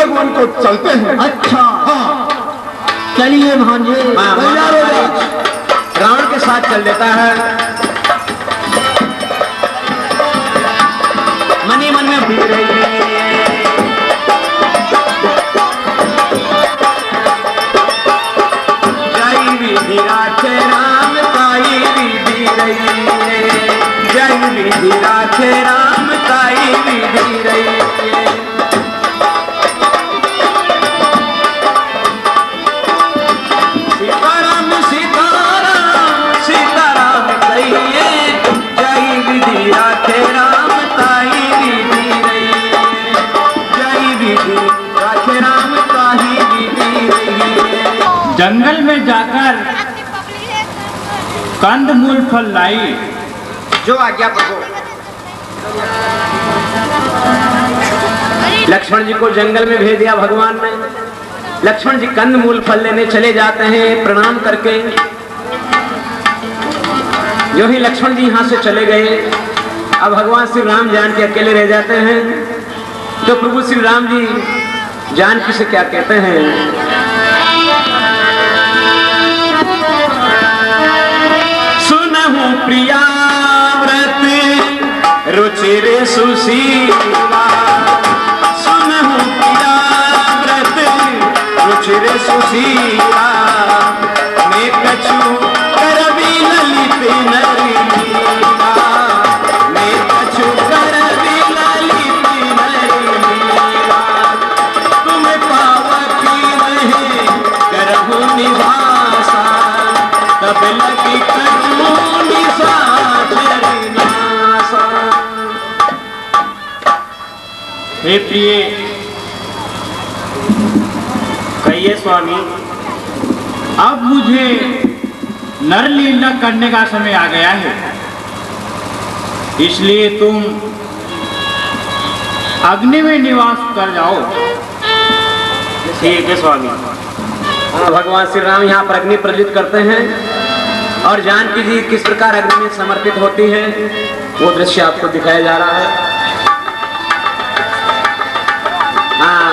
भगवान को चलते हैं। अच्छा हाँ चलिए भांजे। रावण के साथ चल देता है। मनी मन में भूल रही जय विधि राखे राम ताई विधि रही, जय विधि राखे राम ताई विधि रही। सीताराम सीताराम सीताराम कहिए, जय विधि राखे राम ताई विधि रही, जय विधि राखे राम ताई विधि रही। जंगल में जाकर कंद मूल फल लाई। जो आज्ञा प्रभु। लक्ष्मण जी को जंगल में भेज दिया भगवान ने। लक्ष्मण जी कंद मूल फल लेने चले जाते हैं प्रणाम करके। जो ही लक्ष्मण जी यहां से चले गए, अब भगवान श्री राम जानकी अकेले रह जाते हैं। तो प्रभु श्री राम जी जानकी से क्या कहते हैं? सुनहु प्रिया व्रत रुचिर सुशीला, सुनहु प्रिया व्रत रुचिर सुशीला, मैं कछु करबी ललित नर लीला, मैं कछु करबी ललित नर लीला, तुम पावकी नहीं करहु निवासा, तब लगी कछु निशाचर नासा। हे प्रिय कहिए स्वामी, अब मुझे नरलीला करने का समय आ गया है, इसलिए तुम अग्नि में निवास कर जाओ। ठीक है स्वामी। भगवान श्री राम यहाँ पर अग्नि प्रज्वलित करते हैं और जानकी जी किस प्रकार अग्नि में समर्पित होती है वो दृश्य आपको दिखाया जा रहा है। हाँ,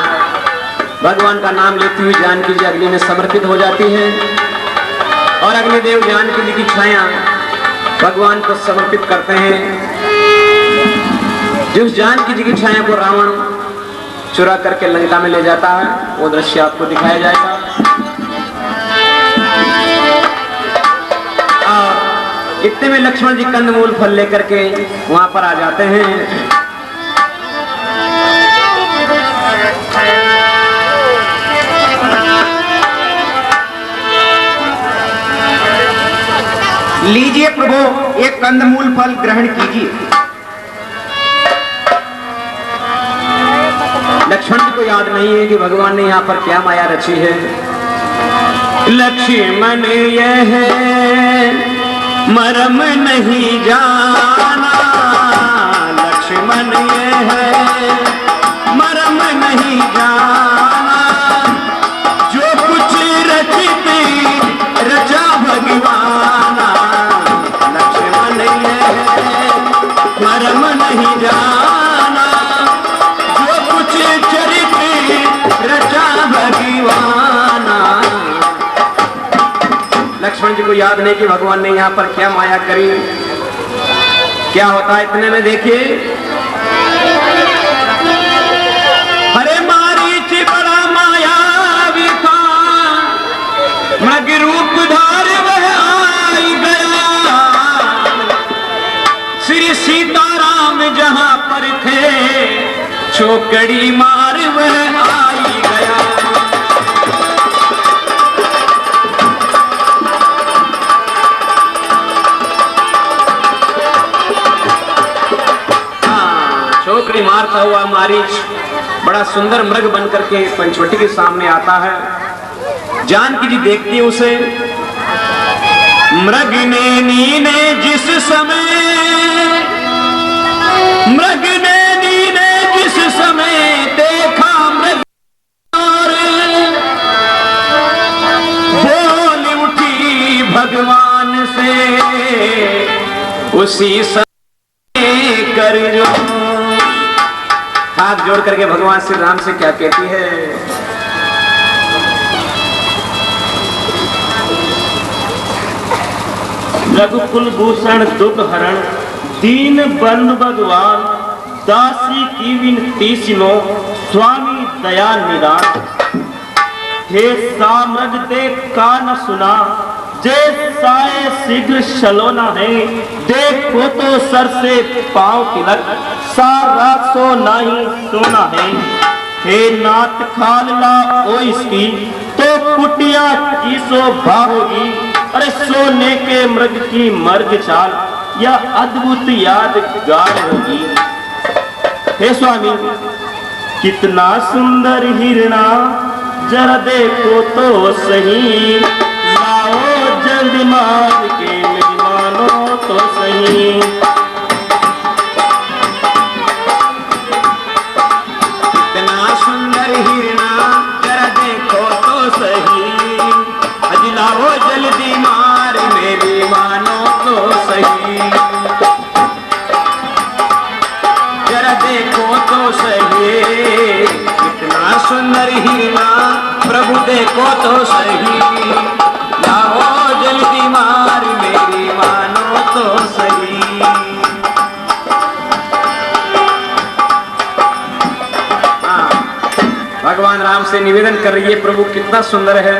भगवान का नाम लेती हुई जानकी जी अग्नि में समर्पित हो जाती है और अग्निदेव जानकी जी की छाया भगवान को समर्पित करते हैं। जिस जानकी जी की छाया को रावण चुरा करके लंका में ले जाता है वो दृश्य आपको दिखाया जाएगा। और इतने में लक्ष्मण जी कंदमूल फल लेकर के वहां पर आ जाते हैं। लीजिए प्रभु एक कंदमूल फल ग्रहण कीजिए। लक्ष्मण जी को याद नहीं है कि भगवान ने यहाँ पर क्या माया रची है। लक्ष्मण यह मरम नहीं जाना, लक्ष्मण यह मरम नहीं जाना, जो कुछ रचित रचा भगवाना, लक्ष्मण यह मरम नहीं जाना, जो कुछ चरित रचा भगवाना। लक्ष्मण जी को याद नहीं कि भगवान ने यहाँ पर क्या माया करी। क्या होता है इतने में देखिए, हरे मारीच बड़ा मायावी था, मृग रूप धार वह आई गया, श्री सीताराम जहाँ पर थे छोकड़ी मार वह आई गया। छोकड़ी मारता हुआ मारीच बड़ा सुंदर मृग बनकर के पंचवटी के सामने आता है। जानकी जी देखती है उसे। मृग ने नीने जिस समय, मृग ने नीने जिस समय देखा मृग, बोल उठी भगवान से उसी समय कर जो। हाथ जोड़ करके भगवान श्री राम से क्या कहती है? रघुकुल भूषण दुख हरण दीन बंधु भगवान दासी की विनती सिनो स्वामी दया निदान। हे साम्रज दे कान सुना जे साए शीघ्र चलो ना है। देखो तो सर से पांव तिलक सारा सो नहीं सोना है। हे नाथ खाल ला ओ इसकी तो कुटिया की शोभा होगी। अरे सोने के मृग की मर्ग चाल या अद्भुत यादगार होगी। हे स्वामी कितना सुंदर हिरणा जरा देखो तो सही। लाओ जल्दी मार के मेरी मानो तो सही। कितना सुंदर हिरणा जरा देखो तो सही। लाओ जल्दी मार मेरी मानो तो सही। जरा देखो तो सही कितना सुंदर हिरणा प्रभु देखो तो सही। लाओ जल्दी मार मेरी मानो तो सही। भगवान राम से निवेदन कर रही है, प्रभु कितना सुंदर है।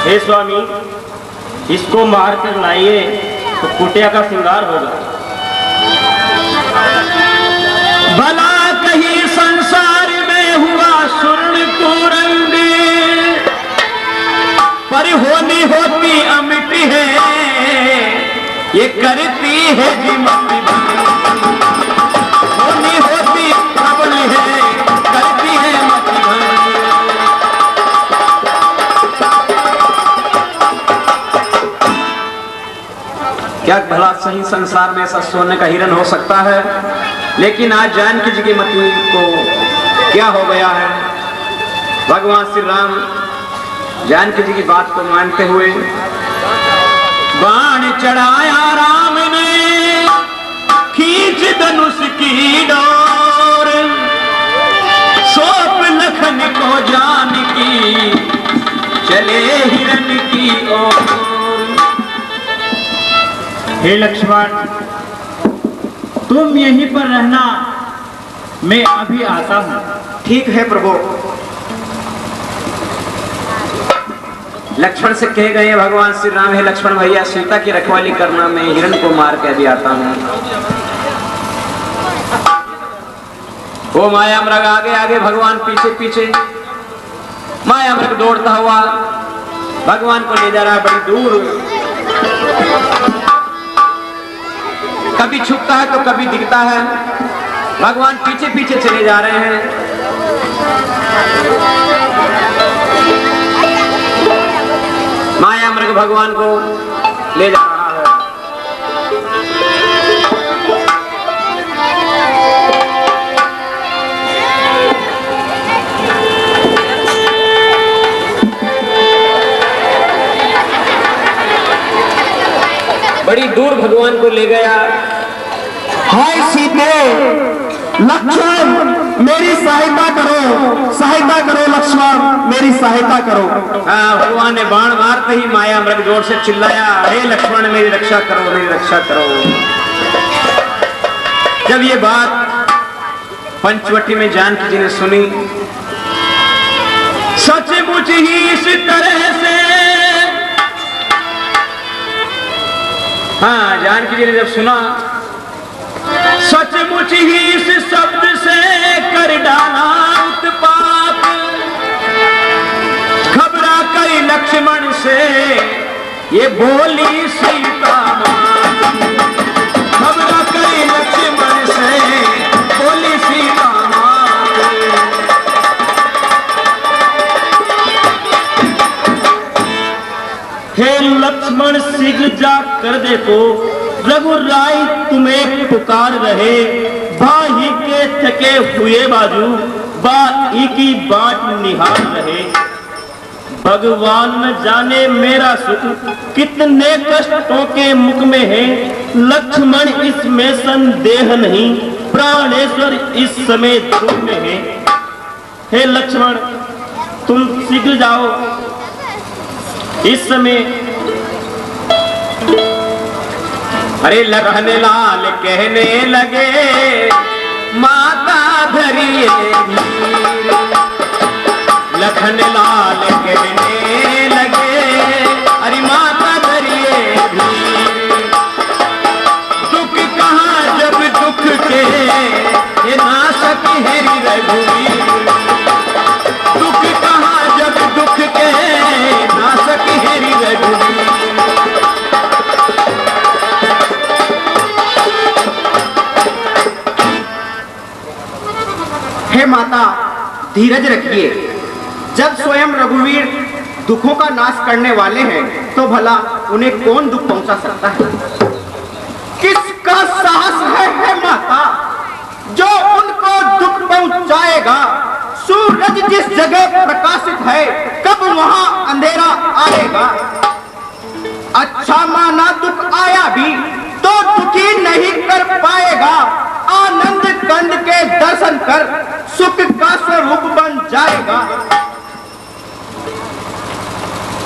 हे स्वामी इसको मार कर लाइए तो कुटिया का श्रृंगार होगा। भला कहीं संसार में हुआ स्वर्ण कोरंडी पर होनी होती अमिट है। ये करती है जिमती होनी होती प्रबल है करती है मति क्या भला सही संसार में ऐसा सोने का हिरण हो सकता है? लेकिन आज जानकी जी की मति को क्या हो गया है? भगवान श्री राम जानकी जी की बात को मानते हुए बाण चढ़ाया राम ने खींच धनुष की डोर। सौंप लखन को जानकी चले हिरण की ओर। हे लक्ष्मण तुम यहीं पर रहना, मैं अभी आता हूं। ठीक है प्रभु। लक्ष्मण से कहे गए भगवान श्री राम, है लक्ष्मण भैया सीता की रखवाली करना, मैं हिरण को मार के अभी आता हूं। वो माया मृग आगे आगे भगवान पीछे पीछे। माया मृग दौड़ता हुआ भगवान को ले जा रहा बड़ी दूर। कभी छुपता है तो कभी दिखता है। भगवान पीछे पीछे चले जा रहे हैं। माया मृग भगवान को ले जा रहा है। बड़ी दूर भगवान को ले गया। हाय सीते, लक्ष्मण मेरी सहायता करो लक्ष्मण मेरी सहायता करो। हाँ, भगवान ने बाण मारते ही माया मृग जोर से चिल्लाया, हे लक्ष्मण मेरी रक्षा करो, मेरी रक्षा करो। जब ये बात पंचवटी में जानकी जी ने सुनी, सचमुच ही इस तरह से, हाँ जानकी जी ने जब सुना, सचमुच ही इस शब्द से कर डाला उत्पात। घबरा कर लक्ष्मण से ये बोली सीता माँ। घबरा कर लक्ष्मण से बोली सीता माँ। हे लक्ष्मण शीघ्र जा कर देखो, रघुराई तुम्हें पुकार रहे। भाई के थके हुए बाजू बाई की बाट निहार रहे। भगवान न जाने मेरा सुख कितने कष्टों के मुख में है। लक्ष्मण इसमें संदेह नहीं, प्राणेश्वर इस समय दुख में है। हे लक्ष्मण, तुम शीघ्र जाओ। इस समय अरे लखन लाल कहने लगे, माता धरिए धीर। लखन लाल कहने लगे, अरे माता धरिए धीर। दुख कहाँ जब दुख के ये नाशक हेरी रघुवीर। दुख कहाँ जब दुख के नाशक हेरी रघुवीर। हे माता, धीरज रखिए। जब स्वयं रघुवीर दुखों का नाश करने वाले हैं तो भला उन्हें कौन दुख पहुंचा सकता है? किसका साहस है हे माता, जो उनको दुख पहुंचाएगा? सूरज जिस जगह प्रकाशित है, कब वहां अंधेरा आएगा? अच्छा माना दुख आया भी तो दुखी नहीं कर पाएगा। आनंद कंद के दर्शन कर सुख का स्वरूप बन जाएगा।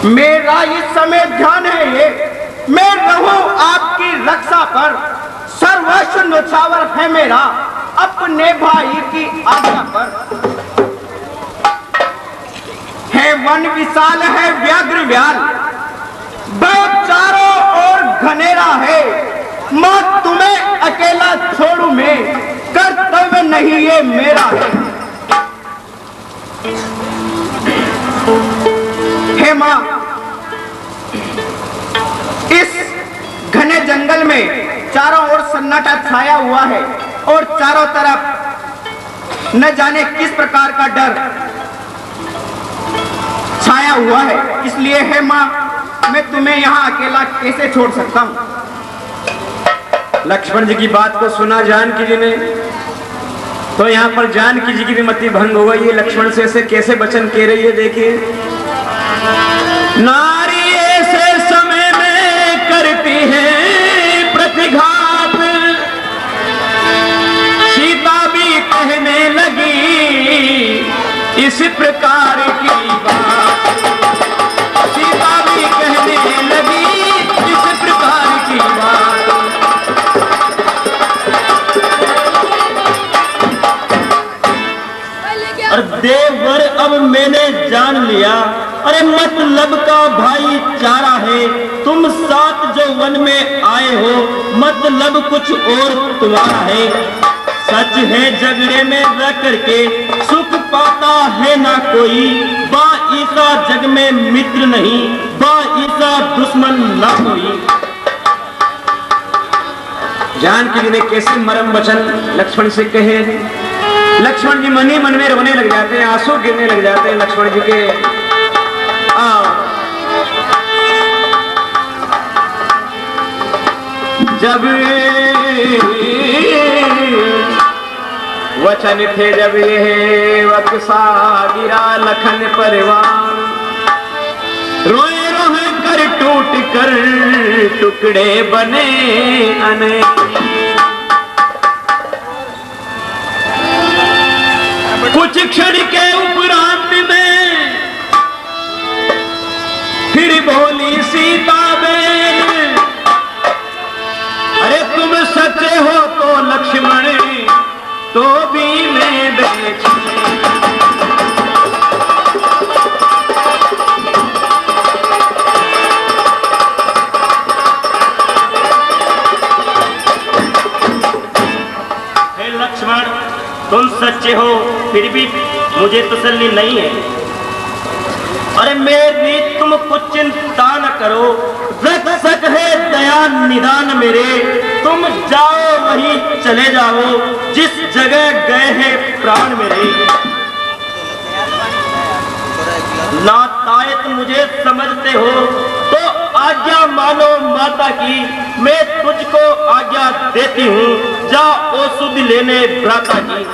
मेरा इस समय ध्यान है ये, मैं रहूं आपकी रक्षा पर। सर्वस्व न्यौछावर है मेरा अपने भाई की आज्ञा पर। है वन विशाल है व्याघ्र व्याल, बहुत चारों ओर घनेरा है। मैं तुम्हें अकेला छोड़ू मैं, कर्तव्य नहीं ये मेरा है। हे मां, इस घने जंगल में चारों ओर सन्नाटा छाया हुआ है और चारों तरफ न जाने किस प्रकार का डर छाया हुआ है। इसलिए हे मां, मैं तुम्हें यहाँ अकेला कैसे छोड़ सकता हूँ? लक्ष्मण जी की बात को सुना जानकी जी ने, तो यहाँ पर जानकी जी की भी मति भंग हो गई है। लक्ष्मण से ऐसे कैसे वचन कह रही है, देखिए। नारी ऐसे समय में करती है प्रतिघात, सीता भी कहने लगी इस प्रकार की बात। सीता भी कहने लगी इस प्रकार की बात। और देववर अब मैंने जान लिया, अरे मतलब का भाई चारा है। तुम साथ जो वन में आए हो, मतलब कुछ और तुम्हारा है। सच है झगड़े में रह करके सुख पाता है ना कोई। बाईसा जग में मित्र नहीं, बाईसा दुश्मन ना कोई। जानकी जी ने कैसे मरम वचन लक्ष्मण से कहे। लक्ष्मण जी मन ही मन में रोने लग जाते हैं, आंसू गिरने लग जाते हैं लक्ष्मण जी के। जब वचन थे जब ये वक्सा गिरा लखन परिवार। रोए रोए कर टूट कर टुकड़े बने अनेक। कुछ क्षण के उपरांत में फिर बोली सीता बेन, अरे तुम सच्चे हो तो लक्ष्मण तो भी मैं बेच। हे लक्ष्मण, तुम सच्चे हो फिर भी मुझे तसल्ली नहीं है। अरे मेरी तुम कुछ चिंता न करो, रक्षक है दया निदान मेरे। तुम जाओ वहीं चले जाओ जिस जगह गए हैं प्राण मेरे। नातायत मुझे समझते हो तो आज्ञा मानो माता की, मैं तुझको आज्ञा देती हूँ। जा औषधि लेने भ्राता की।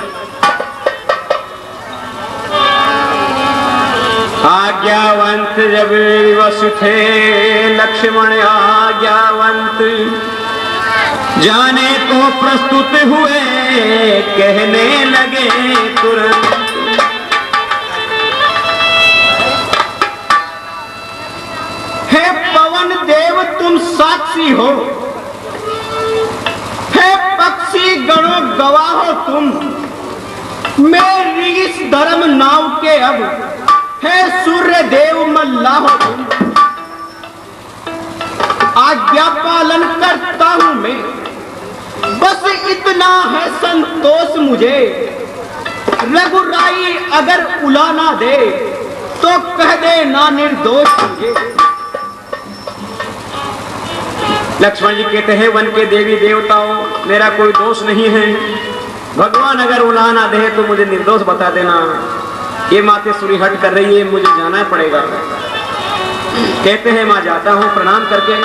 आज्ञावंत जब वसु थे लक्ष्मण आज्ञावंत, जाने को प्रस्तुत हुए कहने लगे तुरंत, हे पवन देव तुम साक्षी हो, हे पक्षी गणों गवाह हो तुम, मेरी इस धर्म नाव के अब, हे सूर्य देव मल्लाह हो तुम। आज्ञा पालन करता हूं मैं, बस इतना है संतोष मुझे, रघुराई अगर उला ना दे तो कह दे ना निर्दोष मुझे। लक्ष्मण जी कहते हैं वन के देवी देवताओं मेरा कोई दोष नहीं है, भगवान अगर उला ना दे तो मुझे निर्दोष बता देना। ये मातेश्वरी हट कर रही है, मुझे जाना पड़ेगा। कहते हैं मां जाता हूं प्रणाम करके।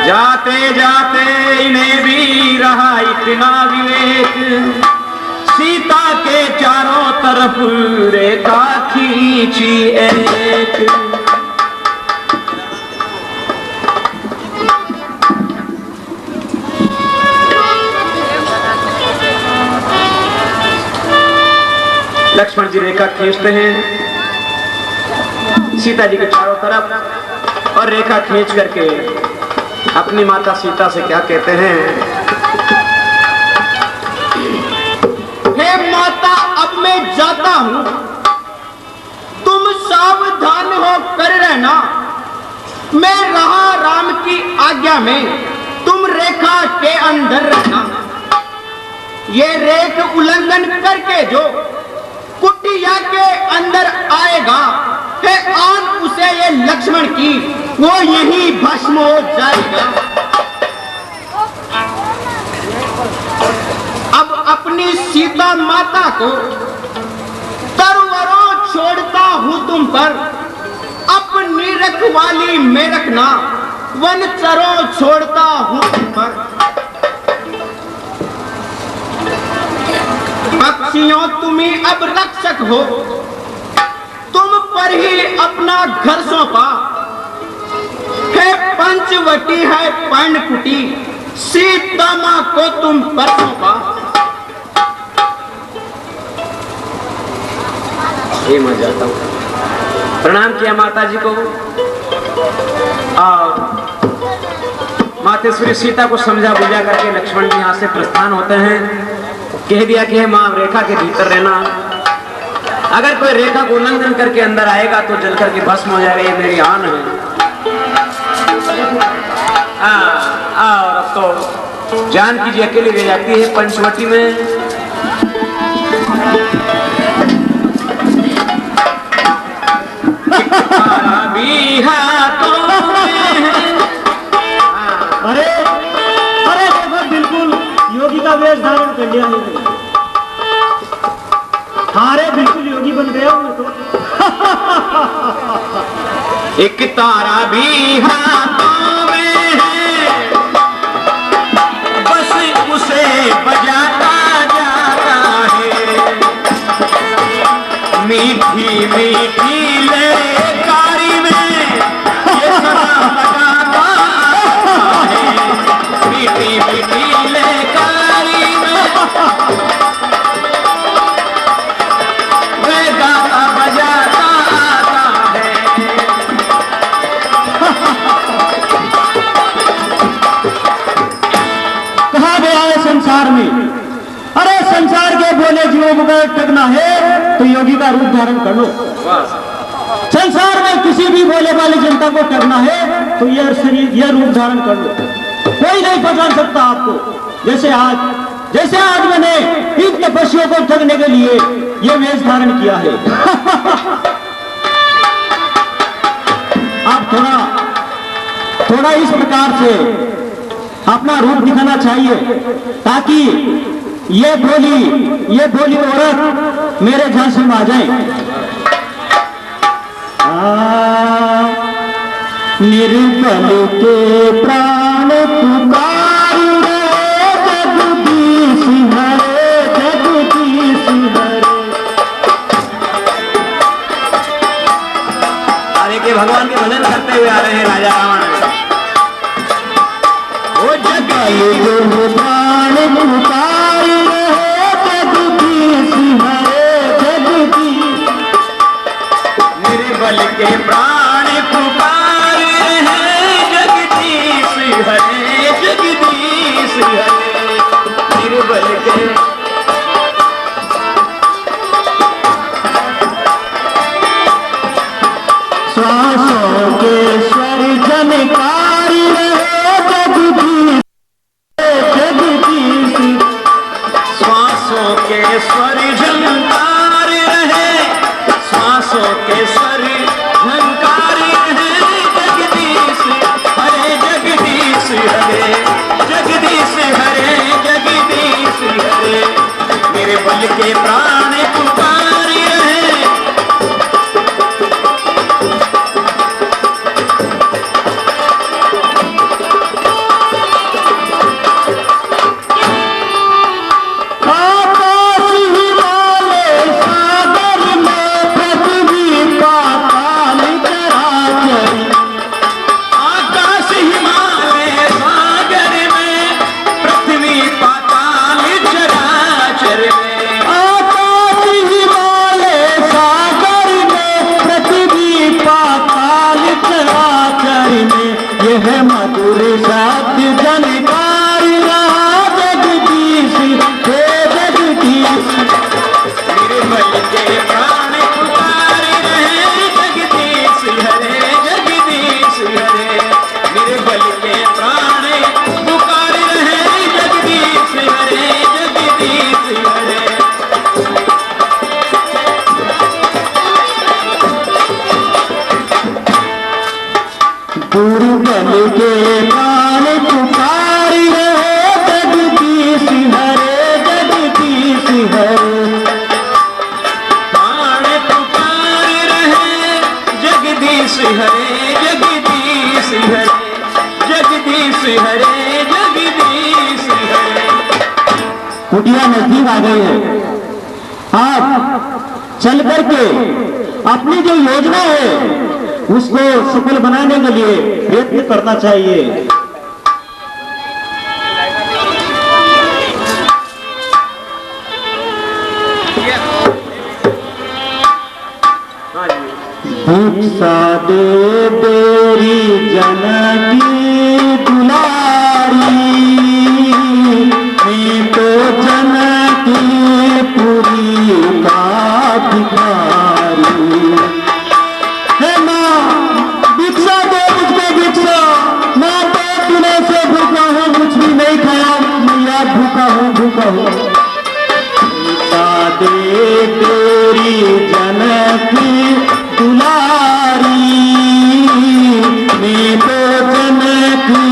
जाते जाते इन्हें भी रहा इतना विवेक, सीता के चारों तरफ रेखा खींची एक। लक्ष्मण जी रेखा खींचते हैं सीता जी के चारों तरफ, और रेखा खींच करके अपनी माता सीता से क्या कहते हैं, हे माता अब मैं जाता हूं, तुम सावधान हो कर रहना, मैं रहा राम की आज्ञा में, तुम रेखा के अंदर रहना। ये रेख उल्लंघन करके जो कुटिया के अंदर आएगा, है आन उसे ये लक्ष्मण की वो यही भस्म हो जाएगा। अब अपनी सीता माता को तरवरों छोड़ता हूं तुम पर, अपनी रखवाली में रखना, वन चरों छोड़ता हूं तुम पर। पक्षियों तुम्ही अब रक्षक हो, तुम पर ही अपना घर सौंपा, है पंचवटी है पर्णकुटी, सीता मां को तुम पर सौंपा। ये मैं जाता हूं। प्रणाम किया माता जी को, और मातेश्वरी सीता को समझा बुझा करके लक्ष्मण जी यहाँ से प्रस्थान होते हैं। कह दिया कि मां रेखा के भीतर रहना, अगर कोई रेखा को उल्लंघन करके अंदर आएगा तो जल करके भस्म हो जाएगा, ये मेरी आन है। और अब तो जानकी जी अकेली रह जाती है पंचवटी में। भी हाथों में। अरे अरे देखो बिल्कुल योगी का वेश धारण कर लिया है। हाँ रे बिल्कुल योगी बन गया हूँ तो। एक तारा भी हाथों में है, बस उसे बजाता जाता है, मीठी मीठी लेकारी में ये सदा लगाता है, मीठी मीठी लेकारी में वह गाता बजाता आता है। कहा गया है संसार में, अरे संसार के बोले जीवों को टकना है तो योगी का रूप धारण कर लो। संसार में किसी भी बोले वाली जनता को टकना है तो यह शरीर यह रूप धारण कर लो, कोई नहीं पहचान सकता आपको। जैसे आज मैंने इन तपस्वियों को ठगने के लिए यह वेश धारण किया है। आप थोड़ा इस प्रकार से अपना रूप दिखाना चाहिए ताकि ये भोली औरत मेरे झांसे में आ जाए। निर्बल के प्राण पुकार रे, जगदीश हरे जगदीश हरे। अरे के भगवान के भजन करते हुए आ रहे हैं राजा रावण। तुम प्राण पुकार रहे जगदीश हरे जगदीश। निर्बल के प्राण पुकार रहे जगदीश हरे जगदीश हरे। निर्बल के श्वासों के स्वर जनकार रहे जगदीश जगदीश। श्वासों के स्वर झंकार रहे, श्वासों के स्वर झंकार रहे जगदीश हरे जगदीश हरे जगदीश हरे जगदीश हरे। मेरे बल के प्राण पुकार रहे। आकाश हिमालय सागर में पृथ्वी पाताल चराचर में। आकाश हिमालय सागर में पृथ्वी पाताल चराचर आकाश हिमालय सागर में। में पृथ्वी पाताल चराचर में यह मधुर शब्द जनकार रहा जगदीश हे जगदीश। निर्बल के प्राण पुकार रहे जगदीश हरे जगदीश हरे। निर्बल के प्राण पुकार रहे जगदीश हरे जगदीश हरे। दुर्बल के प्राण पुकार रहे जगदीश हरे जगदीश हरे। प्राण पुकार रहे जगदीश हरे जगदीश हरे जगदीश हरे जगदीश हरे। कुटिया नजदीक आ गई है। आप चल करके अपनी जो योजना है उसको सफल बनाने के लिए प्रयत्न करना चाहिए। भिक्षा दे तेरी जनकी दुलारी मैं तो जनकी पुरी का भिखारी। हे माँ भिक्षा दे मुझको भिक्षा। मैं तो दिनों से भूखा हूँ कुछ भी नहीं खाया मैया भूखा हूँ भूखा हूँ। भिक्षा दे तेरी जनकी दुलारी मैं तो जनकी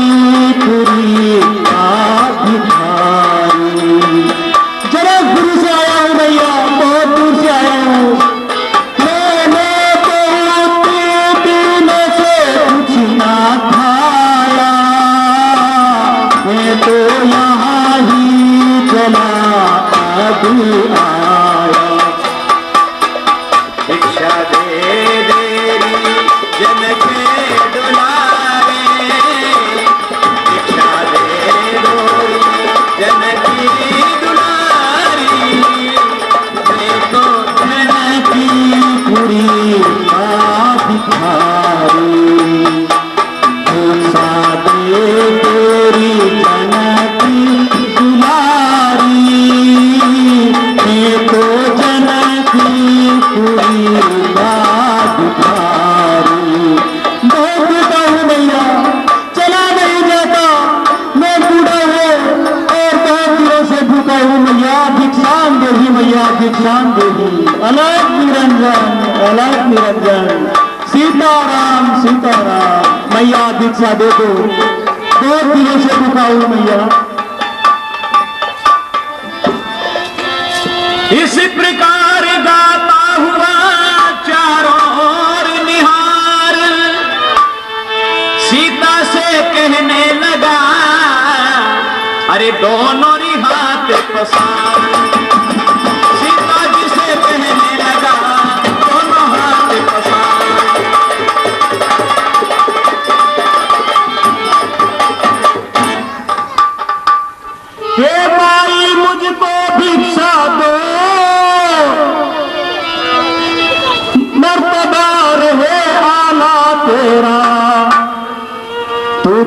पुरी का भिखारी। जरा गुरु से आया हूँ भैया बहुत दूर से आया हूँ। मैंने तो दिन से कुछ ना खाया मैं तो यहाँ ही चला अभी आया। भिक्षा दे देरी जनके दुलारे। भिक्षा दे दोरी जनकी दुलारी। मैं तो जनकी पुरी का भिखारी। भिक्षा दे तेरी जनकी दुलारी मैं तो जनकी पुरी का भिखारी। बहुत बूढ़ा हूँ भैया चला नहीं जाता मैं बूढ़ा हूँ और बहुत दिनों से भूखा हूँ मैया भिक्षान देही मैया भिक्षान देही। अलग निरंजन सीताराम सीताराम मैया भिक्षा दे दो बहुत दिनों से भूखा हूँ मैया। इस प्रकार गाता हुआ चारों ओर निहार सीता से कहने लगा अरे दोनों रिहात पसार। सीता जी से कहने लगा दोनों हाथ पसार।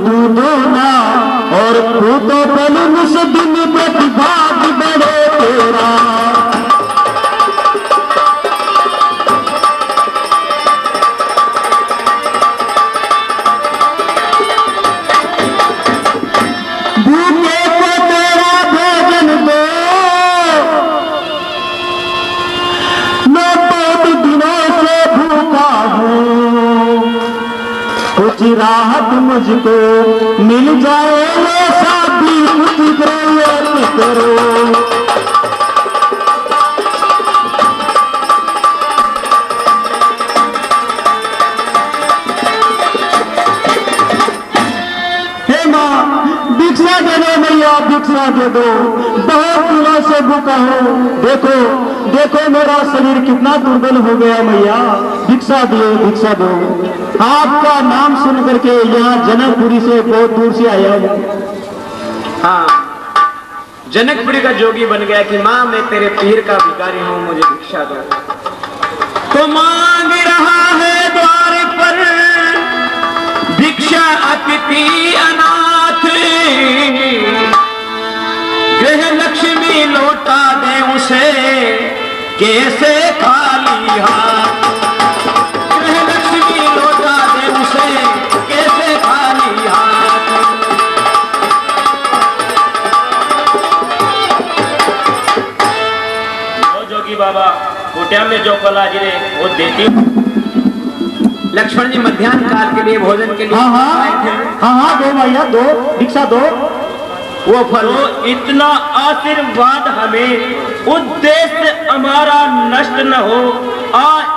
दूना और फूटो पलुन से दिन प्रतिभाग बड़े तेरा। भूखे को तेरा भोजन दो, मैं बहुत दिनों से भूखा हूँ, कुछ राहत मुझको मिल जाए ऐसा भी कुछ प्रयत्न करो। हे माँ, भिक्षा दे दो मैया, भिक्षा दे दो, बहुत दिनों से भूखा हूँ। देखो देखो मेरा शरीर कितना दुर्बल हो गया मैया, भिक्षा दो भिक्षा दो। आपका नाम सुन करके यहाँ जनकपुरी से बहुत दूर से आया हूँ। हाँ, जनकपुरी का जोगी बन गया कि माँ मैं तेरे पीर का भिखारी हूँ, मुझे भिक्षा दो। तो मांग रहा है द्वार पर भिक्षा अतिथि अनाथ, गृह लक्ष्मी लौटा दे उसे कैसे खाली हाथ, गृह लक्ष्मी लौटा दे उसे कैसे खाली हाथ। ओ जोगी बाबा, कुटिया में जो फल आज वो देती। लक्ष्मण जी मध्याह्न काल के लिए भोजन के लिए आए थे। हाँ दो मैया दो, भिक्षा दो। वो फल तो इतना आशीर्वाद हमें, उद्देश्य हमारा नष्ट न हो,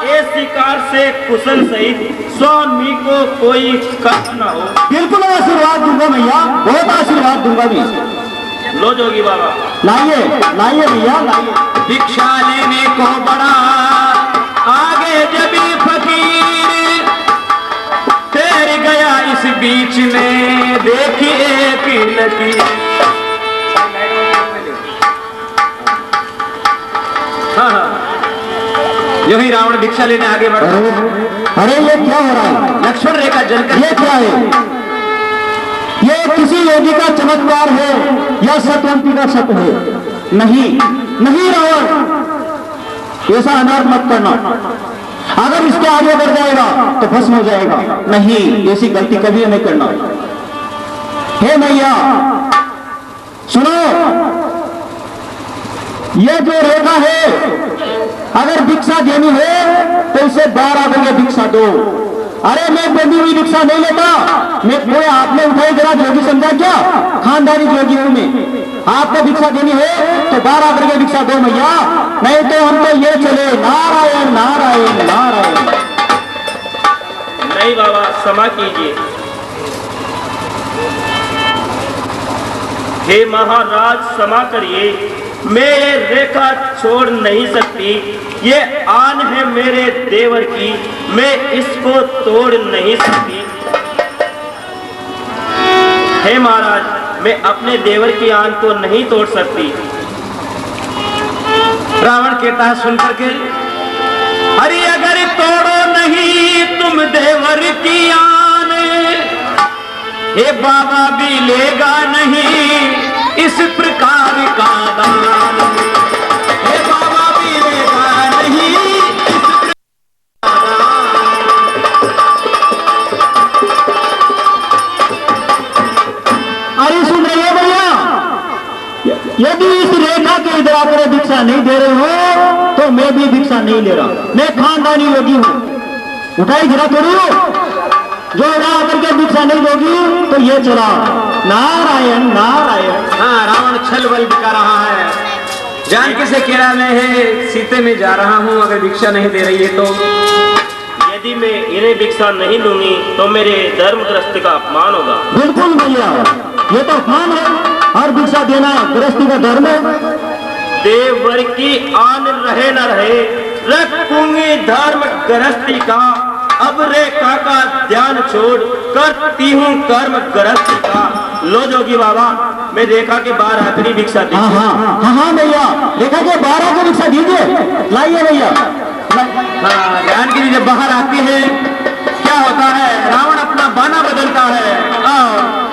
ए शिकार से कुशल सहित स्वामी को कोई कष्ट न हो। बिल्कुल आशीर्वाद दूंगा मैया, बहुत आशीर्वाद दूंगा मैं। लो जोगी बाबा, लाइए लाइए भैया लाइए। भिक्षा लेने को बड़ा आगे जबी फकीर, तेर गया इस बीच में देखिए की लकीर। हाँ, जो ही रावण भिक्षा लेने आगे बढ़ा। अरे ये क्या हो रहा है? लक्ष्मण रेखा जलकर ये क्या है? ये किसी योगी का चमत्कार है या सत्यवती का सत्य है? नहीं नहीं रावण, ऐसा अनर्थ मत करना। अगर इसके आगे बढ़ जाएगा तो भस्म हो जाएगा। नहीं, ऐसी गलती कभी नहीं करना। हे मैया सुनो, ये जो रेखा है, अगर भिक्षा देनी है तो इसे 12 बजे भिक्षा दो। अरे मैं बंदी हुई भिक्षा नहीं लेता, मैं कोई आपने उठाई जरा जोगी समझा क्या? खानदानी जोगी हूं मैं। आपको भिक्षा देनी है तो 12 बजे भिक्षा दो मैया, नहीं तो हम तो ये चले नारायण नारायण नारायण। नहीं बाबा, क्षमा कीजिए। हे महाराज क्षमा करिए, मैं ये रेखा छोड़ नहीं सकती। ये आन है मेरे देवर की, मैं इसको तोड़ नहीं सकती। हे महाराज, मैं अपने देवर की आन को नहीं तोड़ सकती। रावण कहता है सुन करके, अरे अगर तोड़ो नहीं तुम देवर की आन, हे बाबा भी लेगा नहीं इस प्रकार का दान, हे बाबा भी लेगा नहीं इस प्रकार का। अरे सुन रहे हो भैया, यदि इस रेखा के इधर आकर भिक्षा नहीं दे रहे हो तो मैं भी भिक्षा नहीं ले रहा। मैं खानदानी योगी हूँ, उठाई जरा थोड़ी हो। जो यहाँ आकर के भिक्षा नहीं दोगी तो ये चला नारायण नारायण। हाँ, रावण छल बल दिखा रहा है, जानकी से कह रहा है सीते में जा रहा हूँ, अगर भिक्षा नहीं दे रही है तो। यदि मैं इन्हें भिक्षा नहीं लूंगी तो मेरे धर्म गृहस्थी का अपमान होगा। बिल्कुल भैया, ये तो अपमान है और भिक्षा देना गृहस्थी का धर्म है। देवर की आन रहे न रहे, रखूंगी धर्म गृहस्थी का। अब रेखा का ध्यान छोड़ करती हूँ कर्म गृहस्थी का। लो जोगी बाबा, मैं रेखा के 12 आखिरी भिक्षा दी। हाँ हाँ हाँ हाँ भैया, रेखा के 12 को भिक्षा दीजिए, लाइए भैया। हाँ, जानकी जी जब बाहर आती है क्या होता है, रावण अपना बाना बदलता है और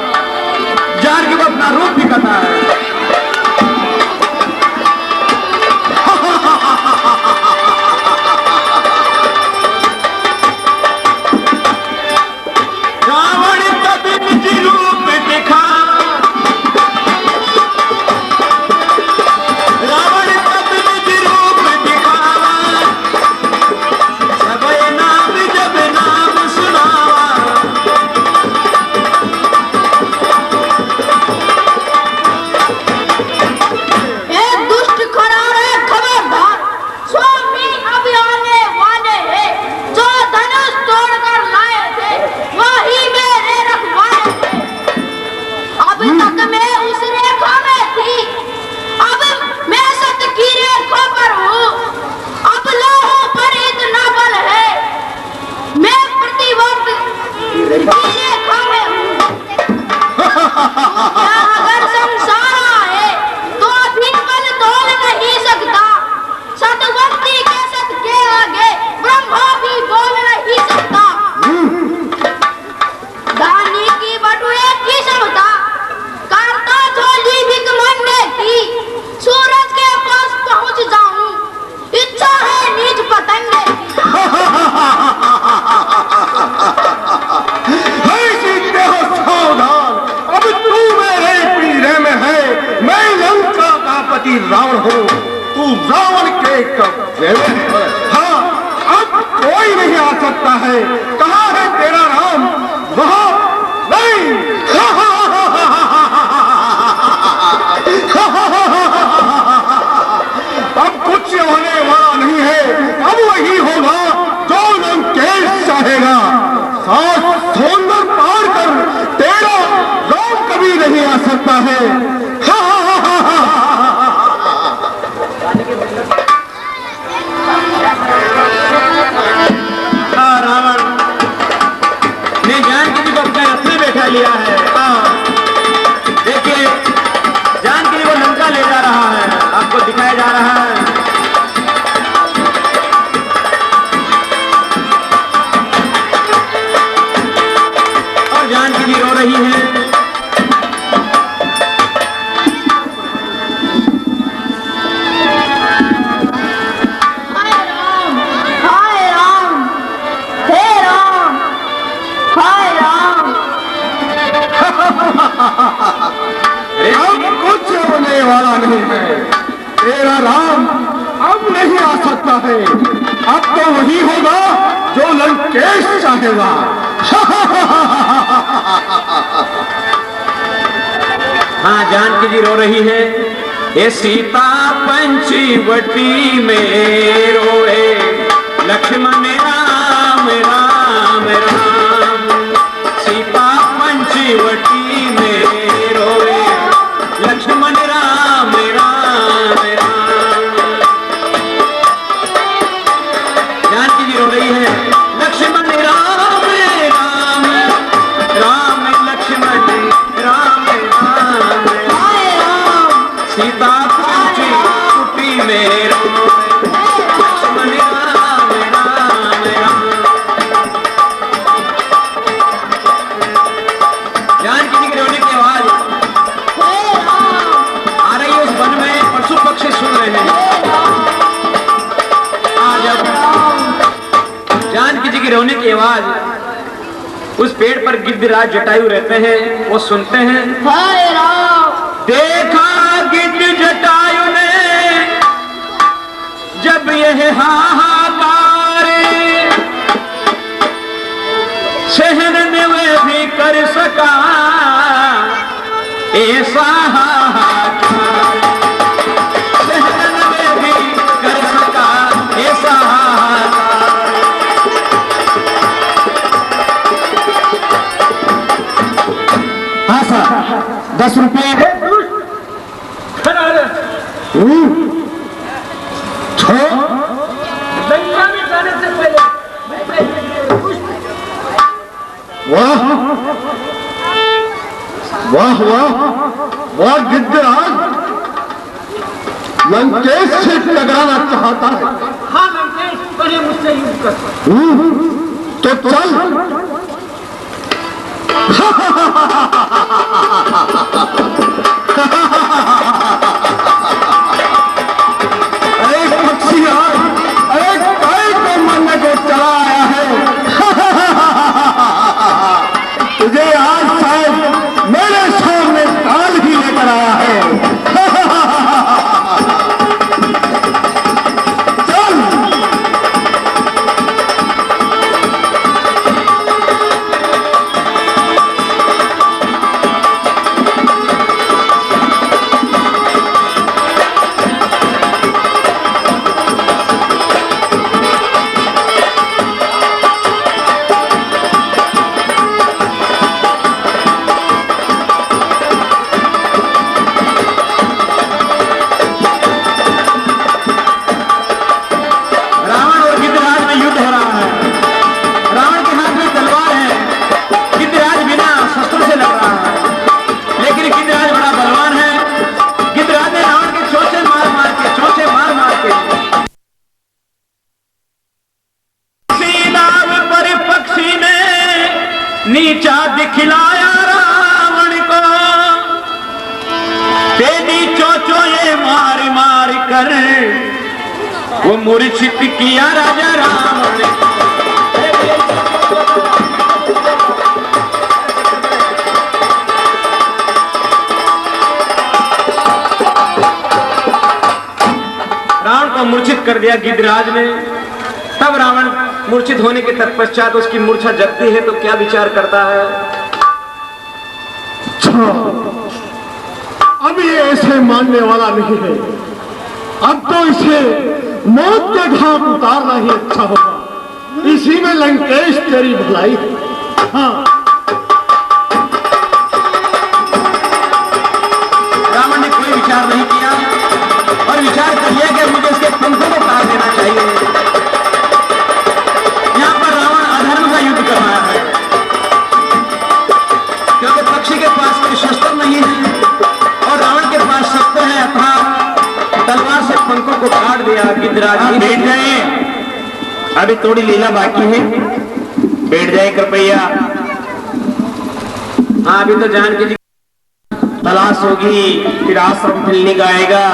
तक मैं उस रेखा में थी, अब मैं सत्य की रेखा पर हूँ। अब लोगों पर इतना बल है, मैं प्रतिवर्त की रेखा में हूँ। क्या अगर संसार आए तो अभी बल तोल नहीं सकता, सतवर्ती के सत के आगे ब्रह्मा भी बोल नहीं सकता। दानी की बटुए की क्षमता करता झोली भिकमंगे की, सूरज के पास पहुंच जाऊं इच्छा है नीच पतंगे की। जीतते हो सावधान, अब तू मेरे पीढ़े में है, मैं लंका का पति रावण हूँ, तू रावण के कब्जे में है। हाँ, अब कोई नहीं आ सकता है। कहाँ है तेरा राम? वहाँ नहीं। अब कुछ होने वाला नहीं है, अब वही होगा जो लंकेश चाहेगा। सात समुंदर पार कर तेरा राम कभी नहीं आ सकता है। रावण ने जानकी जी को अपने रथ में बैठा लिया है। देखिए, जानकी जी को लंका ले जा रहा है, आपको दिखाया जा रहा है। और जानकी जी रो रही है। हाय राम, हाय राम, हे राम, हाय राम। अब कुछ होने वाला नहीं है, तेरा राम अब नहीं आ सकता है। अब तो वही होगा जो लंकेश चाहेगा। हाँ, जानकी जी रो रही है। ये सीता पंचवटी में रोए, लक्ष्मण राम राम राम। सीता पंचवटी में रोए, लक्ष्मण राम राम राम। जानकी जी रो रही है। लक्ष्मण राम राम राम, लक्ष्मण राम राम। हाय राम, सीता पंचवटी में रोए, लक्ष्मण राम राम राम। जानकी जी के रोने की आवाज हे राम, आ रही है उस वन में, पशु पक्षी सुन रहे हैं। आज अब जानकी जी की रोने की आवाज उस पेड़ पर गिद्धराज जटायु रहते हैं, वो सुनते हैं। हाय राम। देखा गिद्ध जटायु ने जब यह हाहाकार, शहर में वह भी कर सका ऐसा हाहाकार। शहर में वह भी कर सका ऐसा हाहाकार। हाँ सर, 10 रुपये। वाह वाह वाह वाह, गिद्धराज लंकेश से टकराना चाहता है। हाँ लंकेश, पहले मुझसे युद्ध कर। तो चल। अरे पक्षी, अरे काय को मरने को चला आया है। तुझे आज शायद मेरे सामने ताल ही लेकर आया है। चल। तेरी चोचो ये मार मार कर वो मूर्छित किया राजा राम ने। रावण को मूर्छित कर दिया गिद्धराज ने। तब रावण मूर्छित होने के तत्पश्चात उसकी मूर्छा जगती है तो क्या विचार करता है? अब ये ऐसे मानने वाला नहीं है, अब तो इसे मौत के घाट उतारना ही अच्छा होगा। इसी में लंकेश तेरी भलाई है। हाँ, रावण ने कोई विचार नहीं किया और विचार कर लिया कि मुझे इसके पंखों को काट देना चाहिए। यहां पर रावण अधर्म का युद्ध कर रहा है क्योंकि पक्षी के पास कोई शस्त्र नहीं है और रावण के पास शस्त्र है अर्थात तलवार से पंखों को काट दिया। गिद्धराज बैठ जाए, अभी थोड़ी लीला बाकी है, बैठ जाए कृपया। हाँ, अभी तो जानकी जी तलाश होगी, फिर आश्रम फिलने का आएगा,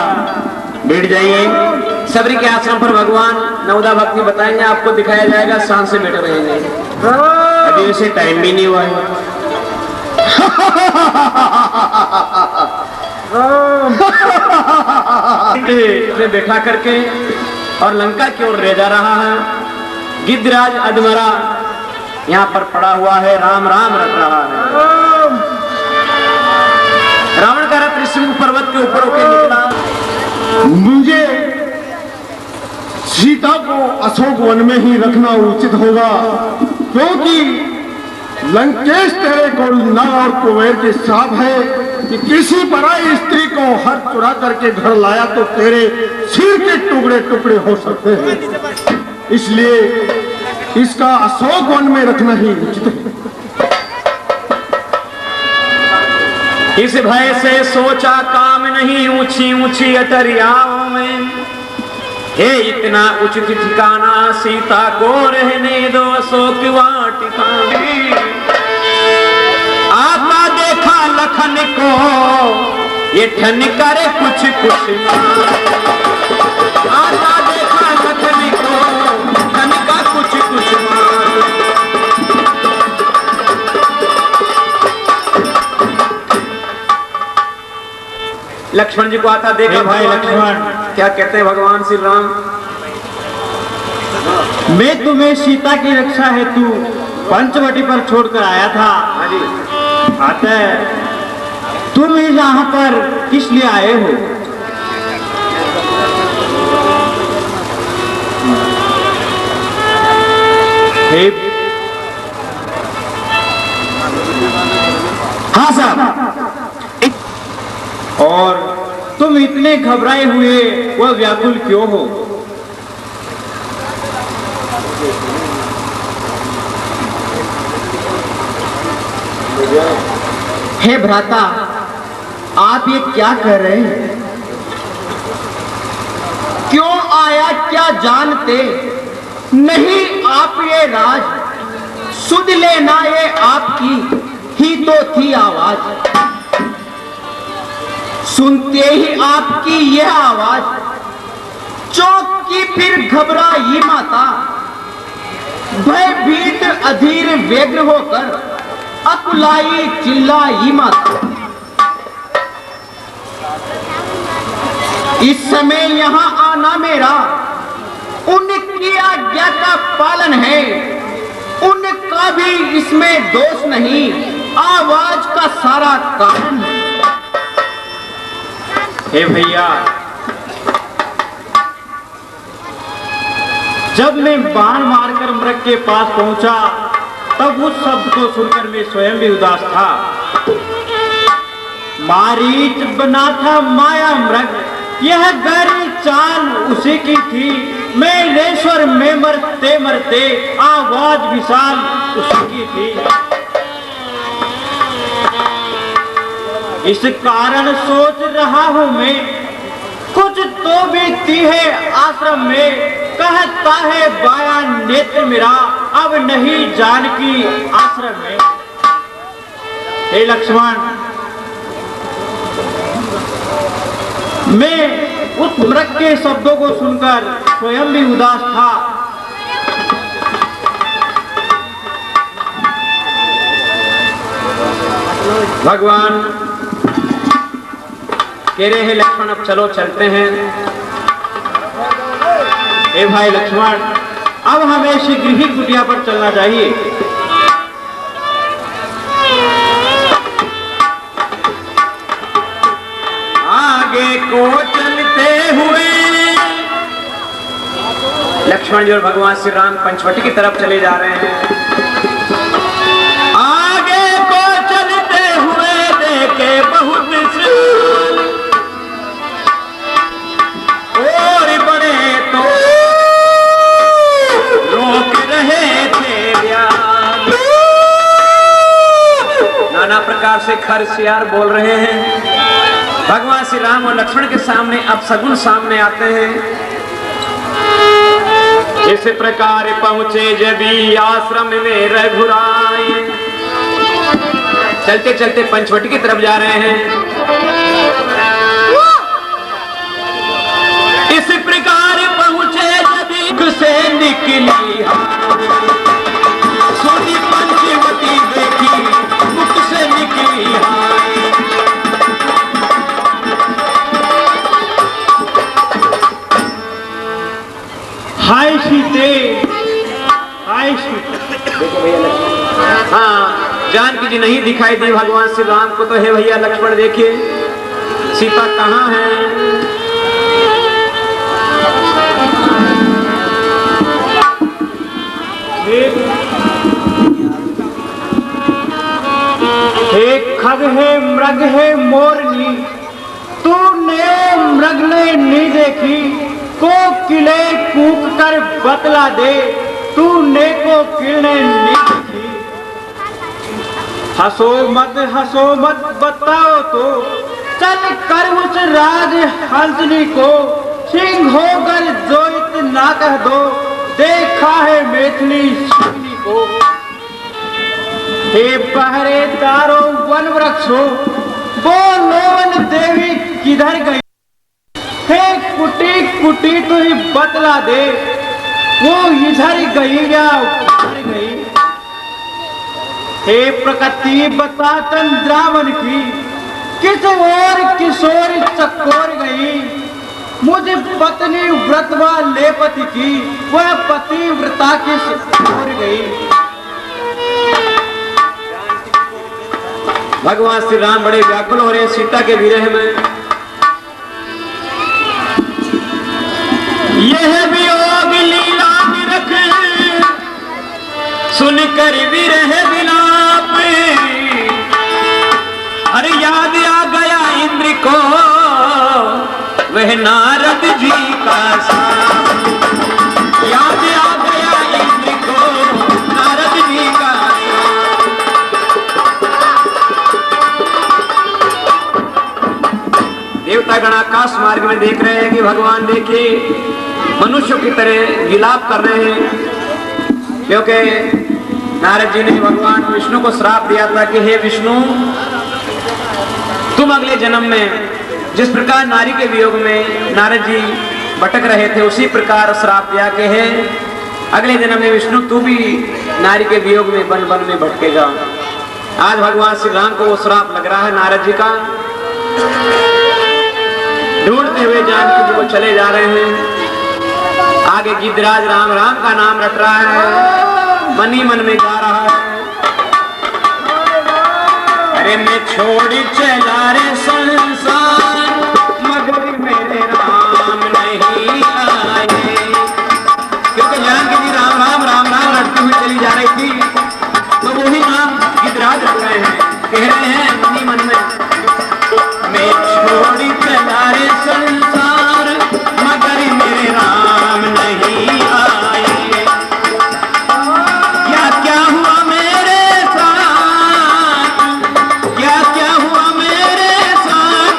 बैठ जाइए। सबरी के आश्रम पर भगवान नवदा भक्ति बताएंगे, आपको दिखाया जाएगा, शांत से बैठे रहेंगे। अभी उसे टाइम भी नहीं हुआ है। बैठा करके और लंका की ओर ले जा रहा है। गिद्धराज अधमरा यहाँ पर पड़ा हुआ है, राम राम रट रहा है। रावण का रथ ऋषिमुख पर्वत के ऊपर होकर निकला। मुझे सीता को अशोक वन में ही रखना उचित होगा, क्योंकि लंकेश तेरे को ना और कुबेर के साथ है कि किसी पराई स्त्री को हर चुरा करके घर लाया तो तेरे सिर के टुकड़े टुकड़े हो सकते हैं। इसलिए इसका अशोक वन में रखना ही उचित है। इस भय से सोचा काम नहीं, ऊंची ऊंची अटरियाओं में हे इतना उचित ठिकाना सीता को रहने दो अशोक वाटिका। आता देखा लखन को ये ठन करे कुछ कुछ आता देखा लखन को ठन का कुछ कुछ लक्ष्मण जी को आता देखा। भाई लक्ष्मण, क्या कहते हैं भगवान श्री राम? मैं तुम्हें सीता की रक्षा हेतु पंचवटी पर छोड़कर आया था। अतः तुम यहाँ पर किस लिए आए हो? हाँ साहब। और तुम इतने घबराए हुए व व्याकुल क्यों हो? हे भ्राता, आप ये क्या कह रहे हैं? क्यों आया क्या जानते नहीं? आप ये राज सुध लेना, ये आपकी ही तो थी आवाज। सुनते ही आपकी यह आवाज चौंकी, फिर घबराई माता, भयभीत अधीर व्यग्र होकर अकुलाई चिल्लाई माता। इस समय यहाँ आना मेरा उनकी आज्ञा का पालन है, उनका भी इसमें दोष नहीं, आवाज का सारा कारण है। हे भैया, जब मैं बाण मारकर मृग के पास पहुंचा तब उस शब्द को सुनकर मैं स्वयं भी उदास था। मारीच बना था माया मृग, यह गहरी चाल उसी की थी। मैं रेश्वर में मरते मरते आवाज विशाल उसी की थी। इस कारण सोच रहा हूं मैं, कुछ तो बीती है आश्रम में। कहता है बाया नेत्र मेरा, अब नहीं जानकी आश्रम में। हे लक्ष्मण, मैं उस मृग के शब्दों को सुनकर स्वयं भी उदास था। भगवान कह रहे हैं लक्ष्मण अब चलो चलते हैं। ए भाई लक्ष्मण, अब हमें शीघ्र ही कुटिया पर चलना चाहिए। आगे को चलते हुए लक्ष्मण जी और भगवान श्री राम पंचवटी की तरफ चले जा रहे हैं। आगे को चलते हुए देखे बहुत और बड़े तो रोक रहे थे व्याल। नाना प्रकार से खरसियार बोल रहे हैं। भगवान श्री राम और लक्ष्मण के सामने अब सगुन सामने आते हैं। इस प्रकार पहुंचे जबी आश्रम में रघुराई। चलते चलते पंचवटी की तरफ जा रहे हैं। इस प्रकार पहुंचे जबी से निकली सोनी पंचवटी देखी मुख से निकली हाय सीते, हाय सीते। हाँ, जानकी जी नहीं दिखाई दी भगवान श्री राम को, तो हे भैया लक्ष्मण देखिए सीता कहाँ है। हे खग है मृग है मोरनी, तूने मृग ने नहीं देखी, को किले कूक कर बतला दे, तूने को किले नहीं देखी। हंसो मत बताओ तो, चल कर उस राज हंसनी को, सिंह होकर जो इतना कह दो, देखा है मैथिली सिंहनी को। हे पहरेदारों वन वृक्षों, बोलो वन देवी किधर गई, हे कुटी कुटी तू ही बतला दे, वो इधर गई या उधर गई। हे प्रकृति बता चंद्रावन की, किस और किशोर चकोर गई, मुझे पत्नी व्रतवा लेपति की, वह पति व्रता किस ओर गई। भगवान श्री राम बड़े व्याकुल हो रहे हैं सीता के विरह में। यह वियोग लीला निरख सुनकर विरह विलाप, अरे याद आ गया इंद्र को वह नारद जी का साप। याद आ गया इंद्र को नारद जी का। देवता गण आकाश मार्ग में देख रहे हैं कि भगवान देखिए मनुष्यों की तरह विलाप कर रहे हैं, क्योंकि नारद जी ने भगवान विष्णु को श्राप दिया था कि हे विष्णु, तुम अगले जन्म में जिस प्रकार नारी के वियोग में नारद जी भटक रहे थे, उसी प्रकार श्राप दिया कि हे अगले जन्म में विष्णु तू भी नारी के वियोग में वन वन में भटकेगा। आज भगवान श्री राम को वो श्राप लग रहा है नारद जी का। ढूंढते हुए जानकी जी को चले जा रहे हैं। आगे गिद्धराज राम राम का नाम रट रहा है, मन ही मन में गा रहा है। अरे मैं छोड़ी चला रे संसार, मगर मेरे राम नहीं आए। क्योंकि जानकी जी राम राम राम राम रटती हुई चली जा रही थी, तो वही नाम गिद्धराज रट रहे हैं, कह रहे हैं मन ही मन में, मैं छोड़ी चला रे संसार, मगर मेरे राम नहीं आए। क्या हुआ मेरे साथ, क्या हुआ मेरे साथ,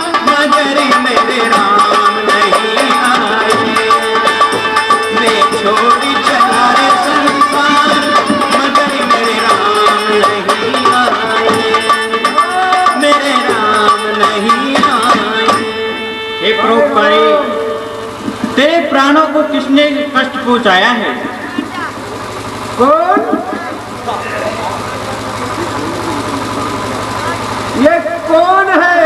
तेरे प्राणों को किसने कष्ट पहुंचाया है? कौन? ये कौन है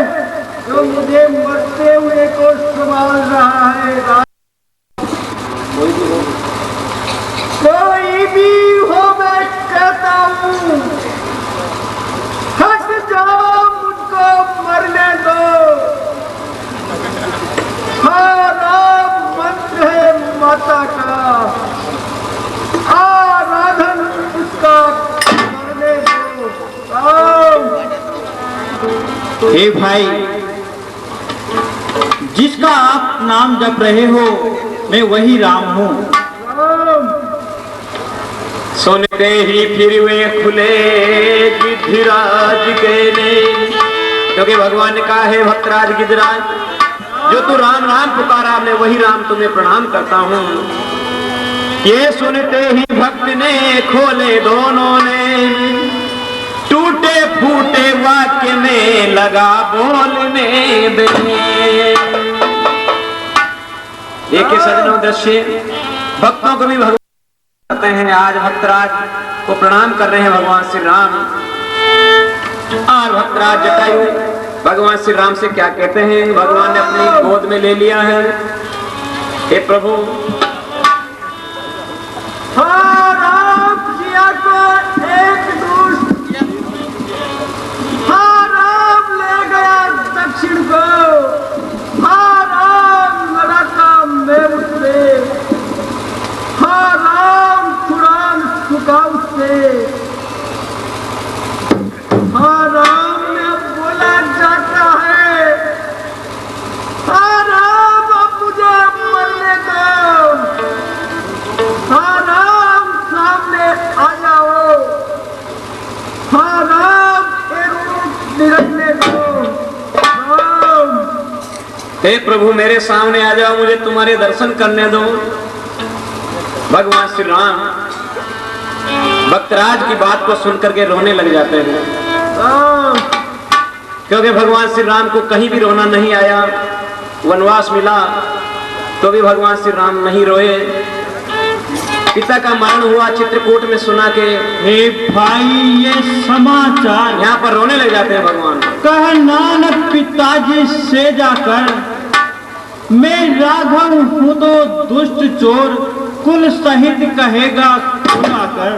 जो मुझे मरते हुए को संभाल रहा है? कोई भी हो, मैं कहता हूँ हट जाओ, मुझको मरने दो। हाँ, राम मंत्र है माता का, आराधन उसका करने दो। राम। हे भाई, जिसका आप नाम जप रहे हो मैं वही राम हूँ। राम। सुनते ही फिर वे खुले गिद्धराज के ने, क्योंकि भगवान ने कहा है भक्तराज गिद्धराज, जो तू राम राम पुकारा मैं वही राम तुम्हें प्रणाम करता हूँ। ये सुनते ही भक्त ने खोले दोनों ने, टूटे फूटे वाक्य में लगा बोलने दे। एक सजनों दृश्य भक्तों को भी भगवान करते हैं। आज भक्तराज को प्रणाम कर रहे हैं भगवान श्री राम, और भक्तराज जटायु भगवान श्री राम से क्या कहते हैं? भगवान ने अपनी गोद में ले लिया है। हे प्रभु, हाँ, राम जिया को एक दूर, हाँ, राम ले गया दक्षिण को, हाँ, राम लड़ाता मैं उससे, हाँ, राम छुड़ान चुका उससे, हाँ, राम में बोला जाता है, हाँ, राम अब मुझे मरने दो, हाँ, राम सामने आ जाओ, हाँ, राम एक रूप निरखने दो। राम। हे प्रभु मेरे सामने आ जाओ, मुझे तुम्हारे दर्शन करने दो। भगवान श्री राम भक्तराज की बात को सुनकर के रोने लग जाते हैं, राम। क्योंकि भगवान श्री राम को कहीं भी रोना नहीं आया। वनवास मिला तो भी भगवान श्री राम नहीं रोए। पिता का मरण हुआ चित्रकूट में सुना के हे भाई, ये समाचार यहाँ पर रोने लग जाते हैं भगवान। कह नानक पिताजी से जाकर, मैं राघव हूँ तो दुष्ट चोर कुल सहित कहेगा खुलाकर।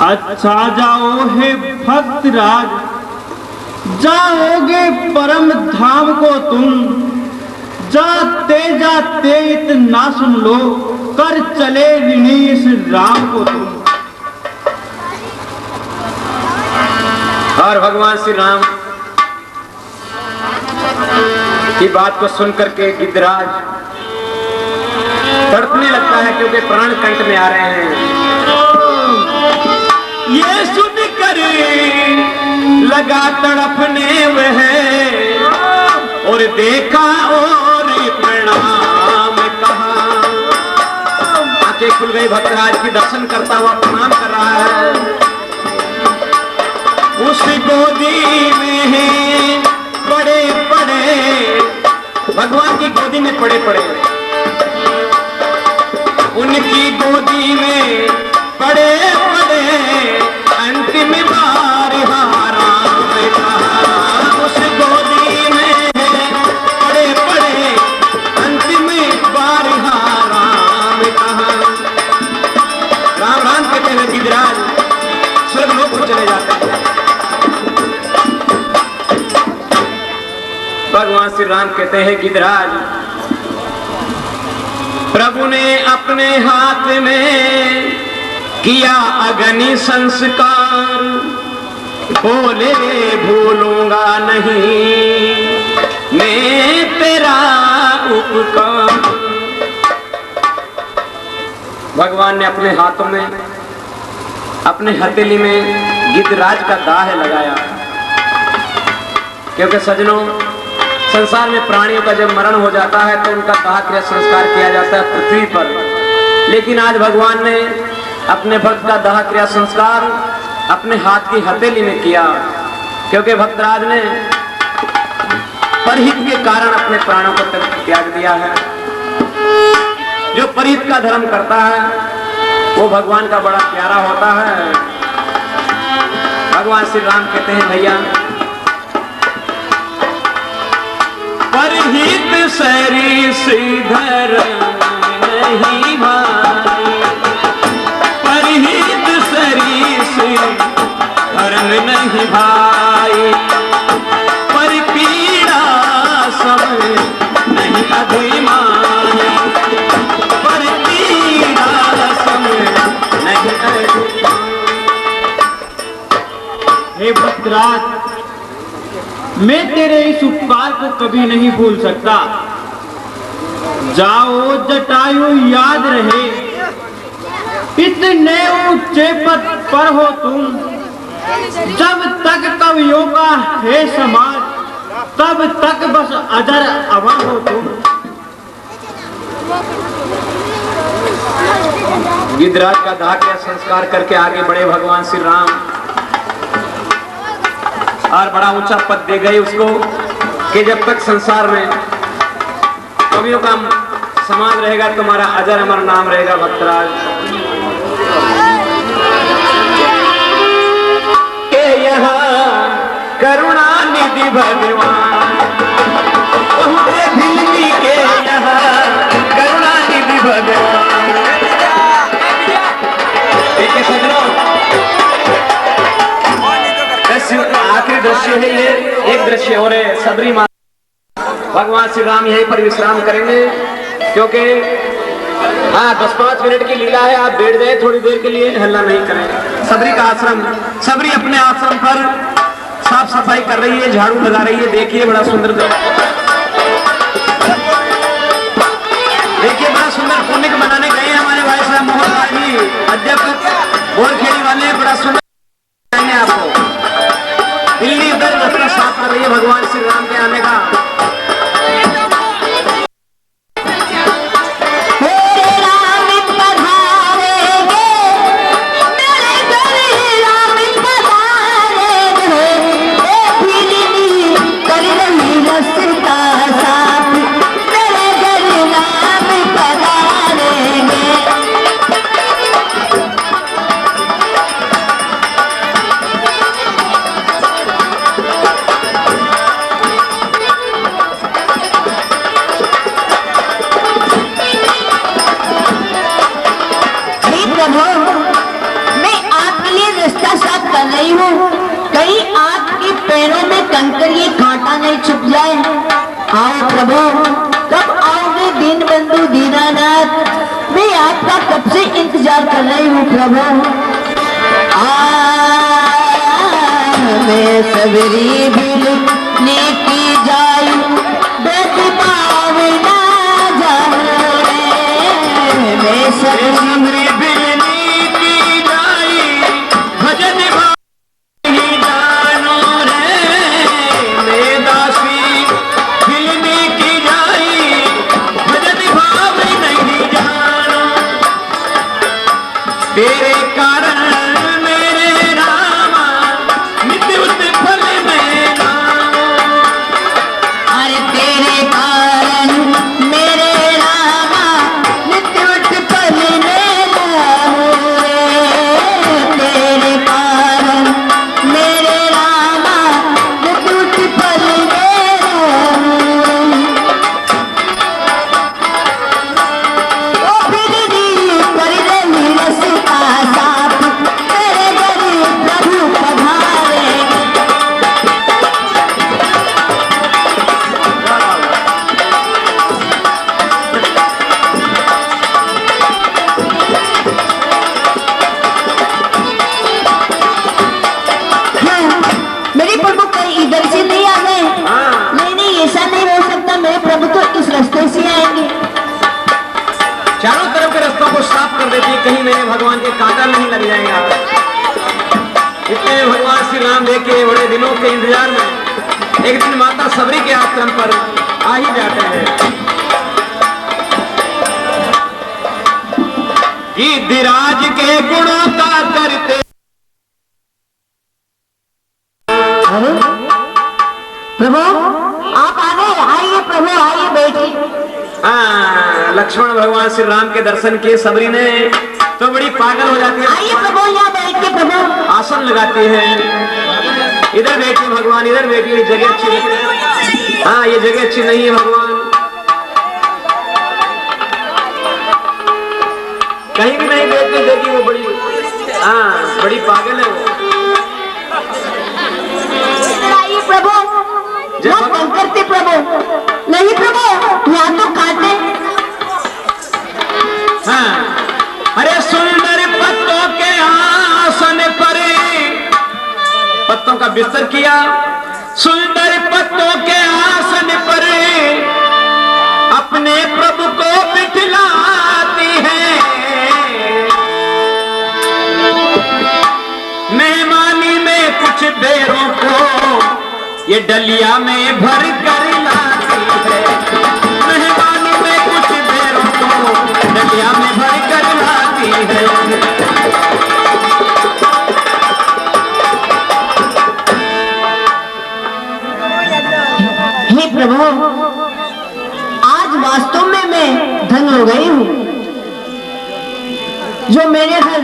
अच्छा जाओ हे भक्तराज, जाओगे परम धाम को तुम, जाते इतना सुन लो, कर चले ऋणी इस राम को तुम। और भगवान श्री राम की बात को सुनकर के गिद्धराज तड़पने लगता है, क्योंकि प्राण कंठ में आ रहे हैं। ये सुनकर लगा तड़पने वह, और देखा और प्रणाम कहा। आंखें खुल गई, भक्तराज की दर्शन करता हुआ प्रणाम कर रहा है। उस गोदी में पड़े पड़े, भगवान की गोदी में पड़े पड़े, उनकी गोदी में पड़े पड़े अंतिम बार हारा। उस गोदी में पड़े पड़े अंतिम बार हारा। राम राम कहते हैं गिद्धराज, स्वर्गलोक को चले जाते हैं। भगवान श्री राम कहते हैं गिद्धराज, प्रभु ने अपने हाथ में किया अग्नि संस्कार, बोले भूलूंगा नहीं मैं तेरा उपकार। भगवान ने अपने हाथों में, अपने हथेली में गिद्धराज का दाह लगाया, क्योंकि सजनों संसार में प्राणियों का जब मरण हो जाता है तो उनका दाह क्रिया संस्कार किया जाता है पृथ्वी पर। लेकिन आज भगवान ने अपने भक्त का दाह क्रिया संस्कार अपने हाथ की हथेली में किया, क्योंकि भक्तराज ने परहित के कारण अपने प्राणों को त्याग दिया है। जो परहित का धर्म करता है वो भगवान का बड़ा प्यारा होता है। भगवान श्री राम कहते हैं भैया, परहित सरिस धर्म नहीं भाई, परहित सरिस धर्म नहीं भाई, पर पीड़ा सब नहीं अभिमानी, पर पीड़ा सब नहीं अभिमानी। हे भक्तराज, मैं तेरे इस उपकार को कभी नहीं भूल सकता। जाओ जटायु याद रहे, इतने ऊंचे पद पर हो तुम, जब तक कवियों का है समाज, तब तक बस अजर अमर हो तुम। गिद्धराज का दाह का संस्कार करके आगे बढ़े भगवान श्री राम और बड़ा ऊंचा पद दे गए उसको कि जब तक संसार में कवियों का समाज रहेगा तुम्हारा अजर अमर नाम रहेगा भक्तराज। के यहाँ करुणा निधि भगवान बहुत भिल्ली के यहाँ करुणा निधि भगवान। देखिए सजनों, आखिरी दृश्य है ये, एक दृश्य और है सबरी माता। भगवान श्री राम यहीं पर विश्राम करेंगे क्योंकि 10-5 मिनट की लीला है। आप बैठ जाए थोड़ी देर के लिए, हल्ला नहीं करें। सबरी का आश्रम, सबरी अपने आश्रम पर साफ सफाई कर रही है, झाड़ू लगा रही है। देखिए बड़ा सुंदर, देखिए बड़ा सुंदर पुण्य बनाने गए हमारे भाई साहब मोहन गांधी अध्यक्ष बोरखेड़ी वाले, बड़ा सुंदर आपको दिल्ली उधर रास्ता साफ कर रही है भगवान श्री राम के आने का। कंकर ये कांटा नहीं छुप जाए। आओ प्रभु, कब आओगे दीन बंधु दीनानाथ, मैं आपका कब से इंतजार कर रही हूँ प्रभु। मैं सबरी भिलने की जाऊं, बेटी पावे ना जाऊं, मैं सबरी तेरे कारण मेरे रामा नित्य उत्पल में नाम। अरे तेरे कारण मेरे रामा नित्य उत्पल में नाम, तेरे कारण मेरे रामा नित्य उत्पल में नाम। ओ फिर दी कर दे रस्ता साफ, तेरे गरीब प्रभु पधारे। मेरे प्रभु कहीं इधर से नहीं आ गए? नहीं नहीं, ऐसा नहीं हो सकता, मेरे प्रभु तो इस रास्ते से आएंगे। चारों तरफ के रास्तों को साफ कर देती है, कहीं मेरे भगवान के कांटा नहीं लग जाएगा। इतने भगवान श्री राम देखे बड़े दिनों के इंतजार में एक दिन माता सबरी के आश्रम पर आ ही जाते हैं। गिद्धराज के गुणों का करते प्रभु आप आ गए, आइए प्रभु आइए बैठिए। हाँ, लक्ष्मण भगवान श्री राम के दर्शन किए सबरी ने तो बड़ी पागल हो जाती है। आइए प्रभु यहाँ बैठ के प्रभु। आसन लगाती है। इधर बैठिए भगवान, इधर बैठिए, जगह अच्छी नहीं। हाँ, ये जगह अच्छी नहीं है भगवान, कहीं भी नहीं बैठने देगी वो, बड़ी हाँ बड़ी पागल है वो। आइए प्रभु, जब कम करते प्रभु। नहीं प्रभु, यहाँ तो काटे। हाँ, अरे सुंदर पत्तों के आसन पर पत्तों का बिस्तर किया, सुंदर पत्तों के आसन पर अपने प्रभु को बिठलाती है। मेहमानी में कुछ बेरों को ये डलिया में भर कर लाती है। मेहमानी में कुछ बेरों को डलिया में भर कर लाती है। हे प्रभु, आज वास्तव में मैं धन हो गई हूँ जो मेरे घर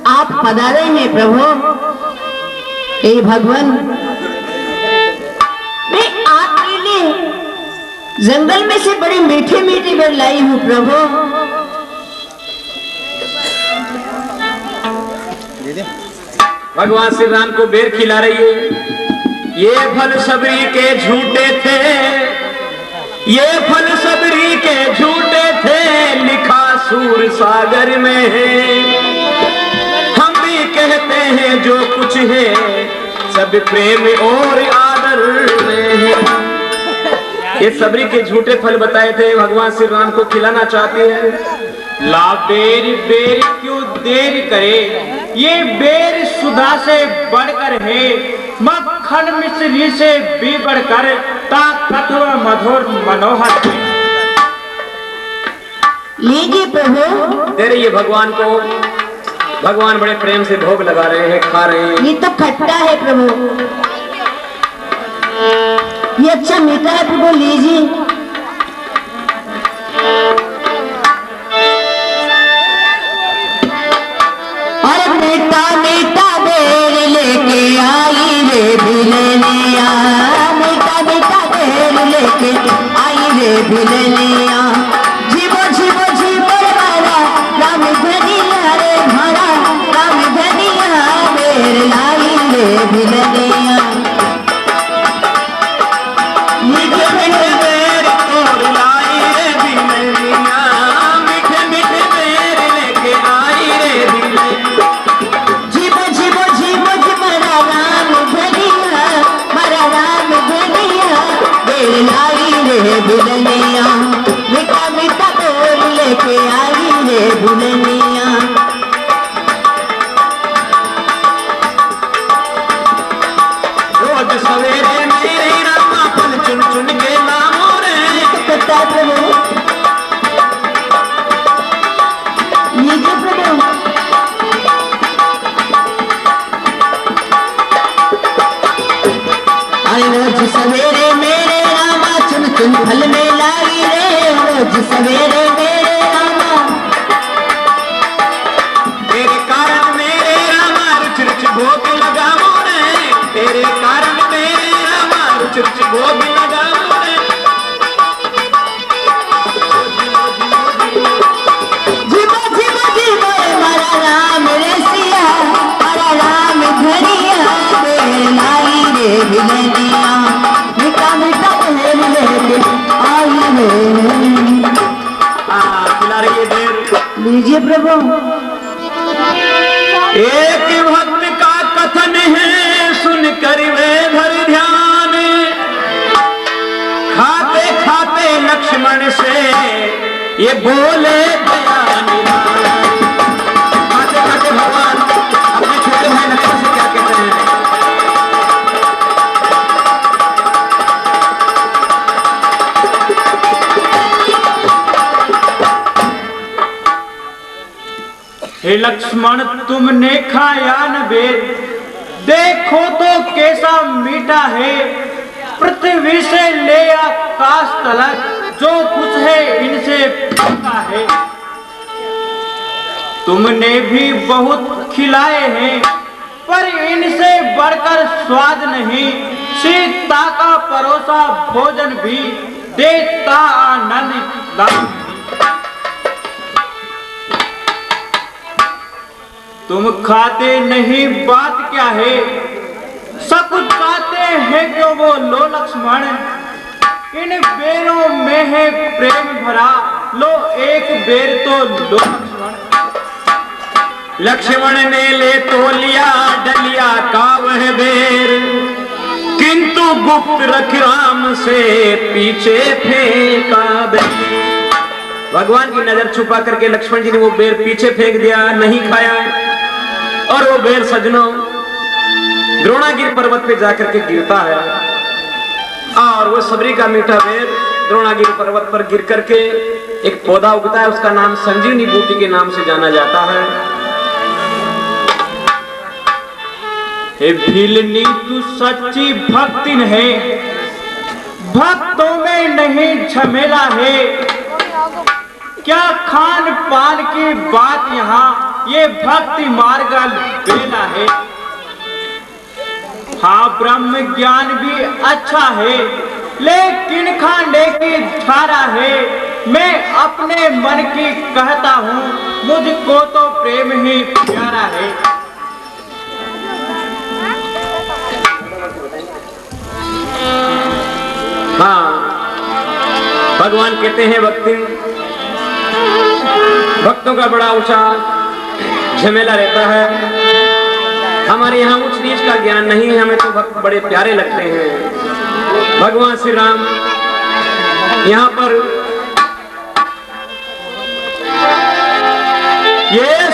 आप पधारे हैं प्रभु। हे भगवान, मैं आपके लिए जंगल में से बड़ी मीठी मीठी बेर लाई हूँ प्रभु। भगवान श्री राम को बेर खिला रही है। ये फल सबरी के झूठे थे, ये फल सबरी के झूठे थे, लिखा सूर सागर में है। हम भी कहते हैं जो कुछ है सब प्रेम और आदर में है। ये सबरी के झूठे फल बताए थे, भगवान श्री राम को खिलाना चाहते हैं। ला बेर बेर क्यों देर करे, ये बेर सुधा से बढ़कर है, मक्खन मिश्री से भी बढ़कर ताकत व मधुर मनोहर है। लीजिए प्रभु। दे रही है भगवान को। भगवान बड़े प्रेम से भोग लगा रहे हैं, खा रहे हैं। ये तो खट्टा है प्रभु, ये अच्छा मीठा है प्रभु, लीजिए। अरे मीठा मीठा बेर लेके आई रे भिलनिया, मीठा मीठा बेर लेके आई रे भिलनिया। जीवो जीवो जीवो मारा राम धनिया रे मारा, राम धनिया बेर लाई रे भिलनिया। मीठे मीठे बेर और लाई रे भिलनिया, मीठे मीठे बेर लेके आई रे भिलनिया। जीवो जीवो जीवो जी मारा राम धनिया, मारा राम धनिया बेर लाई रे भिलनिया। मीठा मीठा बेर लेके आई रे भिलनिया। रोज सवेरे मेरे रामा फल चुन चुन के लामो रे। करता प्रभु, लीजिए प्रभु। अरे रोज सवेरे मेरे रामा चुन चुन फल में लाई रे, रोज सवेरे मेरे रामा। तेरे कारण मेरे रामा रुच रुच भोग लगावो रे। तेरे कारण मेरे रामा रुच रुच भोग लगावो रे। जीवो जीवो जीवो मारा राम रे सिया, मारा राम धनिया बेर लाई रे भिलनिया। मीठा मीठा बेर लेके आई रे। खिला रही है बेर। लीजिए प्रभु। एक भक्त का कथन है सुनकर वे धर ध्यान, खाते खाते लक्ष्मण से ये बोले दया निधान। खाते खाते भगवान अपने छोटे भाई लक्ष्मण से क्या कहते हैं? हे लक्ष्मण, तुमने खाया न बेर, देखो तो कैसा मीठा है, पृथ्वी से ले तलक जो कुछ है इनसे पका है। तुमने भी बहुत खिलाए हैं पर इनसे बढ़कर स्वाद नहीं। सीता का परोसा भोजन भी देता आनंद नहीं। तुम खाते नहीं बात क्या है, सकुच पाते हैं क्यों वो लो लक्ष्मण। इन बेरों में है प्रेम भरा, लो एक बेर तो लो लक्ष्मण। लक्ष्मण ने ले तो लिया डलिया का वह बेर, किंतु गुप्त रख राम से पीछे फेंका बेर। भगवान की नजर छुपा करके लक्ष्मण जी ने वो बेर पीछे फेंक दिया, नहीं खाया। और वो बेर सजनों द्रोणागिर पर्वत पे जाकर के गिरता है और वो सबरी का मीठा बेर द्रोणागिर पर्वत पर गिर करके एक पौधा उगता है, उसका नाम संजीवनी बूटी के नाम से जाना जाता है। हे भीलनी तू सच्ची भक्तिन है, भक्तों में नहीं झमेला है। क्या खान पान की बात यहाँ, ये भक्ति मार्ग बेला है। हाँ ब्रह्म ज्ञान भी अच्छा है, लेकिन खाने की धारा है। मैं अपने मन की कहता हूँ, मुझको तो प्रेम ही प्यारा है। हाँ भगवान कहते हैं भक्तों का बड़ा ऊंचा झमेला रहता है। हमारे यहाँ ऊंच नीच का ज्ञान नहीं है, हमें तो भक्त बड़े प्यारे लगते हैं। भगवान श्री राम यहाँ पर ये